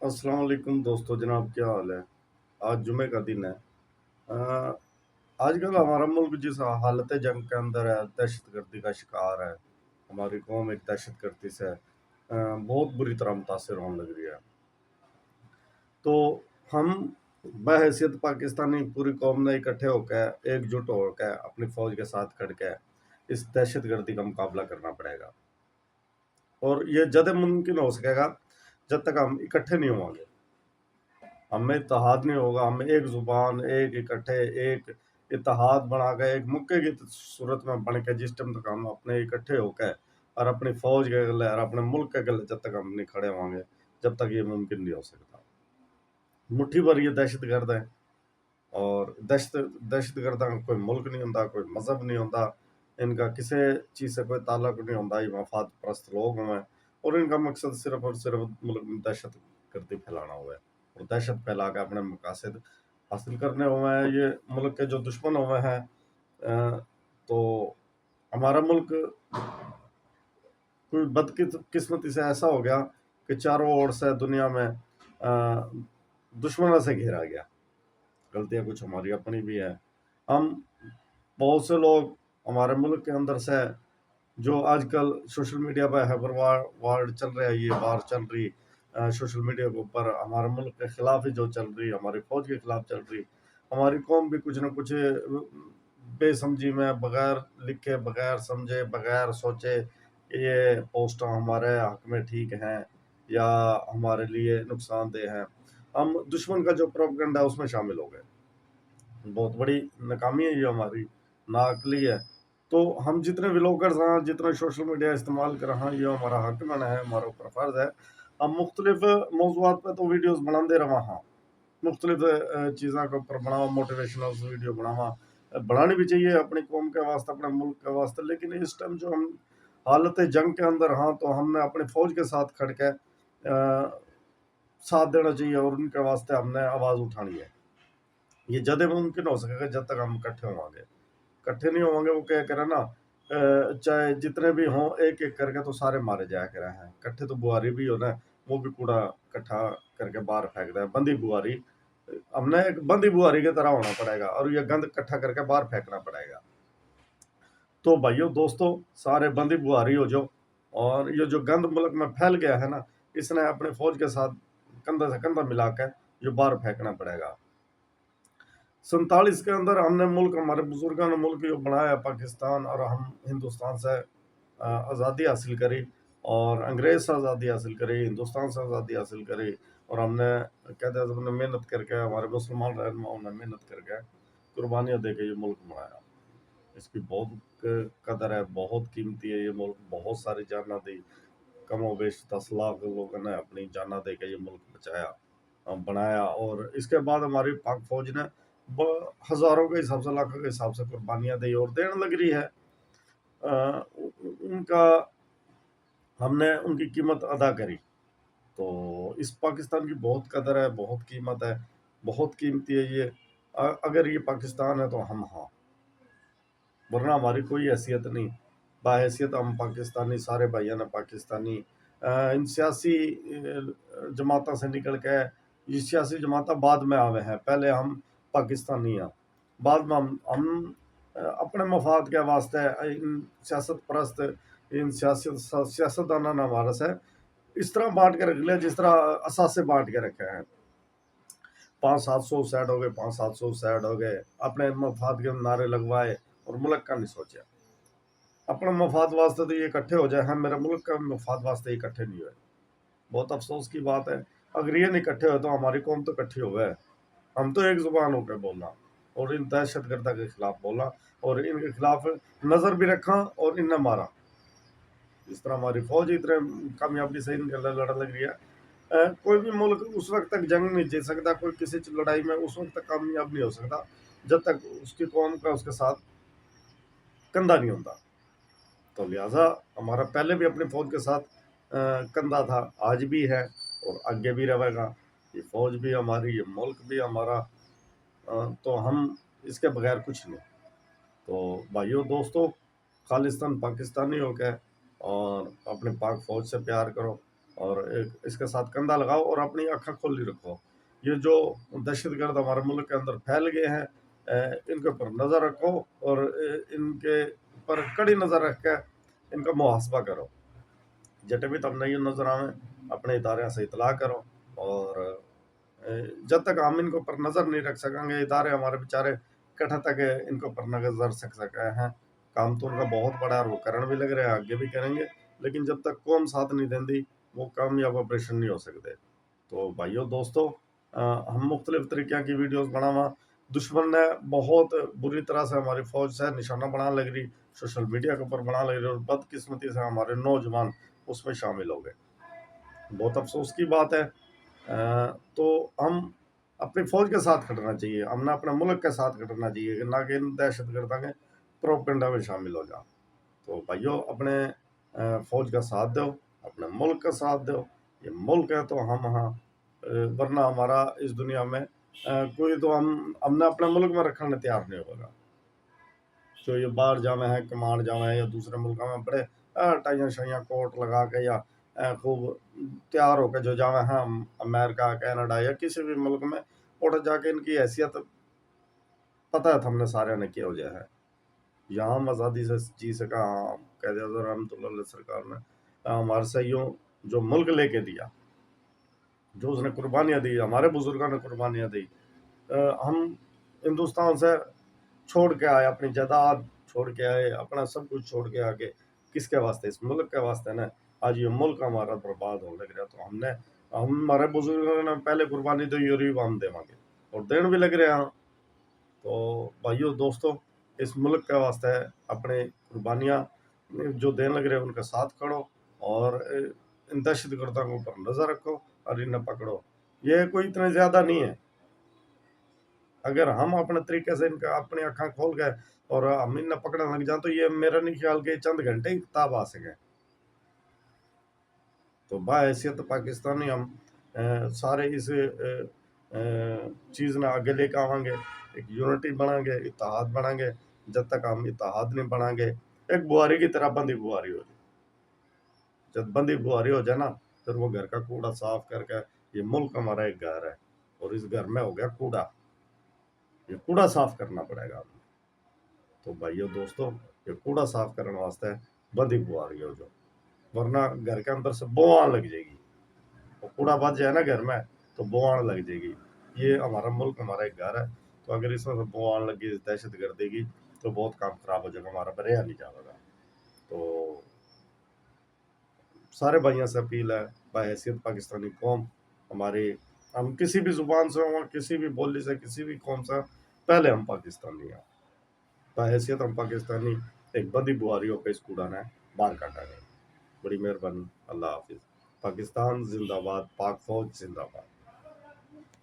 अस्सलाम वालेकुम दोस्तों, जनाब क्या हाल है। आज जुमे का दिन है। अ, आजकल हमारा मुल्क जिस हालत जंग के अंदर है, दहशतगर्दी का शिकार है। हमारी कौम एक दहशतगर्दी से बहुत बुरी तरह मुतासर होने लग रही है। तो हम बहैसियत पाकिस्तानी पूरी कौम ने इकट्ठे होकर एकजुट होकर अपनी फौज के साथ खड़ के इस दहशतगर्दी का मुकाबला करना पड़ेगा। और ये जद मुमकिन हो सकेगा जब तक हम इकट्ठे नहीं होंगे, हमें इत्तेहाद नहीं होगा, हमें एक जुबान, एक इकट्ठे, एक इत्तेहाद बना के एक मुक्के की सूरत में बन के जिस टाइम तक हम अपने इकट्ठे होकर और अपनी फौज के गले और अपने मुल्क के गले जब तक हम नहीं खड़े होंगे, जब तक ये मुमकिन नहीं हो सकता। मुट्ठी भर ये दहशतगर्द है। और दहशतगर्द का कोई मुल्क नहीं होता, कोई मजहब नहीं होता, इनका किसी चीज़ से कोई ताल्लुक नहीं होता। ये मफाद परस्त लोग हैं और इनका मकसद सिर्फ और सिर्फ मुल्क में दहशत गर्दी फैलाना हुआ है और दहशत फैला के अपने मकासद हासिल करने हुए हैं। ये मुल्क के जो दुश्मन हुए हैं, तो हमारा मुल्क कोई बदकिस्मती से ऐसा हो गया कि चारों ओर से दुनिया में दुश्मनों से घेरा गया। गलतियां कुछ हमारी अपनी भी है। हम बहुत से लोग हमारे मुल्क के अंदर से जो आजकल सोशल मीडिया पर हैबर वार चल रहा है, ये वार चल रही सोशल मीडिया के ऊपर हमारे मुल्क के खिलाफ ही जो चल रही, हमारी फौज के खिलाफ चल रही। हमारी कौम भी कुछ ना कुछ बेसमझी में बगैर लिखे, बगैर समझे, बगैर सोचे कि ये पोस्ट हमारे हक में ठीक हैं या हमारे लिए नुकसानदेह हैं, हम दुश्मन का जो प्रोपेगेंडा है उसमें शामिल हो गए। बहुत बड़ी नाकामी है ये हमारी, नाअक्ली है। तो हम जितने व्लॉगर्स हैं, जितने सोशल मीडिया इस्तेमाल कर रहे हैं, ये हमारा हक बना है, हमारा ऊपर फर्ज है। हम मुख्तलिफ मौजूआत पे तो वीडियोस बनाते रहा हाँ, मुख्तलिफ चीज़ों के ऊपर बनावा, मोटिवेशनल वीडियो बनावा, बनानी भी चाहिए अपनी कौम के वास्ते, अपने मुल्क के वास्ते। लेकिन इस टाइम जो हम हालत जंग के अंदर हाँ, तो हमने अपनी फौज के साथ खड़ के साथ देना चाहिए और उनके वास्ते हमने आवाज़ उठानी है। ये जद मुमकिन हो सकेगा जब तक हम इकट्ठे होंगे। इकट्ठे नहीं होंगे, वो क्या करे ना, चाहे जितने भी हों एक एक करके तो सारे मारे जाया करे हैं। इकट्ठे तो बुआरी भी हो ना, वो भी कूड़ा इकट्ठा करके बाहर फेंक दे, बंदी बुआरी। हमने एक बंदी बुआरी की तरह होना पड़ेगा और ये गंद इकट्ठा करके बाहर फेंकना पड़ेगा। तो भाइयों दोस्तों, सारे बंदी बुआरी हो जाओ और ये जो गंद मुल्क में फैल गया है ना, इसने अपने फौज के साथ कंधा से कंधा मिला के जो बाहर फेंकना पड़ेगा। 47 के अंदर हमने मुल्क, हमारे बुजुर्गों ने मुल्क जो बनाया पाकिस्तान, और हम हिंदुस्तान से आज़ादी हासिल करी और अंग्रेज से आज़ादी हासिल करी, हिंदुस्तान से आज़ादी हासिल करी। और हमने कहते हैं हमने मेहनत करके, हमारे मुसलमान रहनुमाओं ने मेहनत करके कुर्बानियाँ दे के ये मुल्क बनाया। इसकी बहुत कदर है, बहुत कीमती है ये मुल्क, बहुत सारी जाना दी, कमो बेश 10 लाख लोगों ने अपनी जाना दे के ये मुल्क बचाया, बनाया। और इसके बाद हमारी पाक फौज ने हजारों के हिसाब से, लाखों के हिसाब से कुर्बानियां दी और देने लग रही है। उनका हमने उनकी कीमत अदा करी। तो इस पाकिस्तान की बहुत कदर है, बहुत कीमत है, बहुत कीमती है ये। अगर ये पाकिस्तान है तो हम हाँ, वरना हमारी कोई हैसियत नहीं। बाहैसियत हम पाकिस्तानी, सारे भाइयों ने पाकिस्तानी। इन सियासी जमातों से निकल के, ये सियासी जमातें बाद में आवे हैं, पहले हम पाकिस्तानी हैं, बाद में हम अपने मफाद के वास्ते इन सियासत परस्त, इन सियासतदानों ने हमारे से इस तरह बांट के रख लिया जिस तरह असासे बांट के रखे हैं। 500-700 साइड हो गए, 500-700 साइड हो गए, अपने मफाद के नारे लगवाए और मुल्क का नहीं सोचा। अपने मफाद वास्ते तो ये इकट्ठे हो जाए, हम मेरे मुल्क का मफाद वास्ते इकट्ठे नहीं हुए। बहुत अफसोस की बात है। अगर ये नहीं इकट्ठे हुए तो हमारी कौम तो इकट्ठी हो गए। हम तो एक जुबान होकर बोलना और इन दहशतगर्दा के खिलाफ बोलना और इनके खिलाफ नजर भी रखा और इन्हें मारा। जिस तरह हमारी फौज इतने कामयाबी से इनके लड़ने लग रही है। कोई भी मुल्क उस वक्त तक जंग नहीं जीत सकता, कोई किसी लड़ाई में उस वक्त तक कामयाब नहीं हो सकता जब तक उसकी कौम का उसके साथ कंधा नहीं होता। तो लिहाजा हमारा पहले भी अपनी फौज के साथ कंधा था, आज भी है और आगे भी रहेगा। ये फौज भी हमारी, ये मुल्क भी हमारा, तो हम इसके बगैर कुछ नहीं। तो भाइयों दोस्तों, खालिस्तान पाकिस्तानी हो के और अपने पाक फौज से प्यार करो, اور اس کے ساتھ کندھا لگاؤ اور اپنی آنکھیں کھلی رکھو. یہ جو دہشت گرد ہمارے ملک کے اندر پھیل گئے ہیں ان کے اوپر نظر رکھو اور ان کے اوپر کڑی نظر رکھ کے ان کا محاسبہ کرو. جٹے بھی تم نہیں نظر آئیں اپنے ادارے سے اطلاع کرو. اور جب تک ہم ان کے اوپر نظر نہیں رکھ سکیں گے ادارے ہمارے بیچارے کٹھا تک ان کے اوپر نظر سکے ہیں. کام تو ان کا بہت بڑا ہے اور وہ کرن بھی لگ رہے ہیں آگے بھی کریں گے لیکن جب تک قوم ساتھ نہیں دیں دی وہ کامیاب آپریشن نہیں ہو سکتے. تو بھائیو دوستو ہم مختلف طریقے کی ویڈیوز بناوا. دشمن نے بہت بری طرح سے ہماری فوج سے نشانہ بنا لگ رہی سوشل میڈیا کے اوپر بنا لگ رہی اور بدقسمتی سے ہمارے نوجوان اس میں شامل ہو گئے. بہت افسوس کی بات ہے. تو ہم اپنی فوج کے ساتھ کھڑنا چاہیے. ہم نے اپنے ملک کے ساتھ کھڑنا چاہیے کہ نہ کہ ان دہشت گردوں کے پروپیگنڈا میں شامل ہو جا. تو بھائیو اپنے فوج کا ساتھ دو اپنے ملک کا ساتھ دو. یہ ملک ہے تو ہم ہاں ورنہ ہمارا اس دنیا میں کوئی تو ہم نے اپنے ملک میں رکھنے تیار نہیں ہوگا. جو یہ باہر جاوے ہیں کمانڈ جاوے ہیں یا دوسرے ملکوں میں بڑے ٹائیاں شائیاں کوٹ لگا کے یا خوب تیار ہو کے جو جاوے ہیں امریکہ کینیڈا یا کسی بھی ملک میں اٹھ جا کے ان کی حیثیت پتہ ہے ہم نے سارے نے کیا ہو جائے ہے. یہاں ہم آزادی سے جی سکا. قائد اعظم رحمۃ اللہ علیہ سرکار نے ہمارے سے یوں جو ملک لے کے دیا جو اس نے قربانیاں دی ہمارے بزرگوں نے قربانیاں دی. ہم ہندوستان سے چھوڑ کے آئے اپنی جائیداد چھوڑ کے آئے اپنا سب کچھ چھوڑ کے آگے کس کے واسطے اس ملک کے واسطے نا. آج یہ ملک ہمارا برباد ہونے لگ رہا تو ہمارے بزرگوں نے پہلے قربانی دی اور ہم دیں گے اور دین بھی لگ رہے ہیں. تو بھائیو دوستو اس ملک کے واسطے اپنے قربانیاں جو دینے لگ رہے ہیں ان کا ساتھ کھڑو اور ان دہشت گردوں کے اوپر نظر رکھو اور انہیں پکڑو. یہ کوئی اتنے زیادہ نہیں ہے. اگر ہم اپنے طریقے سے ان کا اپنی آنکھیں کھول گئے اور ہم انہیں پکڑنے لگ جائیں تو یہ میرا نہیں خیال کہ چند گھنٹے ہی کتاب آ سکے. تو باحیثیت پاکستانی ہم سارے اس چیز نے آگے لے کے آویں گے. ایک یونٹی بنائیں گے اتحاد بنائیں گے. جب تک ہم اتحاد نہیں بنائیں گے ایک بواری کی طرح بندی بواری ہو جائے. جب بندی بواری ہو جائے نا پھر وہ گھر کا کوڑا صاف کر کے یہ ملک ہمارا ایک گھر ہے اور اس گھر میں ہو گیا کوڑا. یہ کوڑا صاف کرنا پڑے گا. تو بھائیو دوستو یہ کوڑا صاف کرنے واسطے بندی بواری ہو جو ورنہ گھر کے اندر سے بو آن لگ جائے گی. وہ کوڑا بچ جائے نا گھر میں تو بو آن لگ جائے گی. یہ ہمارا ملک ہمارا ایک گھر ہے. تو اگر اس میں سے بو آن لگی دہشت گردی کی تو بہت کام خراب ہو جائے گا ہمارا بریا نہیں جائے گا. تو سارے بھائیوں سے اپیل ہے بحیثیت پاکستانی قوم ہماری ہم کسی بھی زبان سے ہوں کسی بھی بولی سے کسی بھی قوم سے پہلے ہم پاکستانی ہیں. بحیثیت ہم پاکستانی ایک بدی بواری ہو کے اس کوڑا نے باہر کاٹا گیا. بڑی مہربانی. اللہ حافظ. پاکستان زندہ باد. پاک فوج زندہ باد.